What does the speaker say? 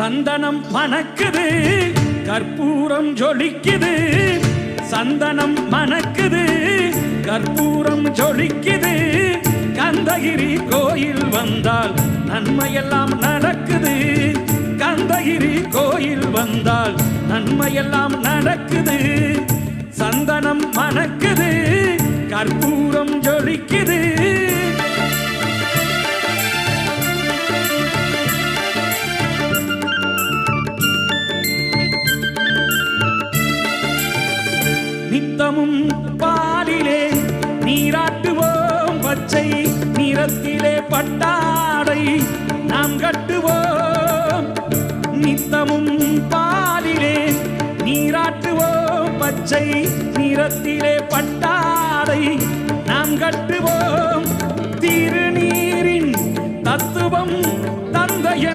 சந்தனம் மணக்குது கற்பூரம் ஜொலிக்குது சந்தனம் மணக்குது கற்பூரம் ஜொலிக்குது கந்தகிரி கோயில் வந்தால் நன்மையெல்லாம் நடக்குது கந்தகிரி கோயில் வந்தால் நன்மையெல்லாம் நடக்குது சந்தனம் மணக்குது கற்பூரம் ஜொலிக்குது நித்தமும் பாலிலே நீராட்டுவோம் பச்சை நிறத்திலே பட்டாடை நாம் கட்டுவோம் நித்தமும் பாலிலே நீராட்டுவோம் பச்சை நிறத்திலே பட்டாடை நாம் கட்டுவோம் திருநீரின் தத்துவம்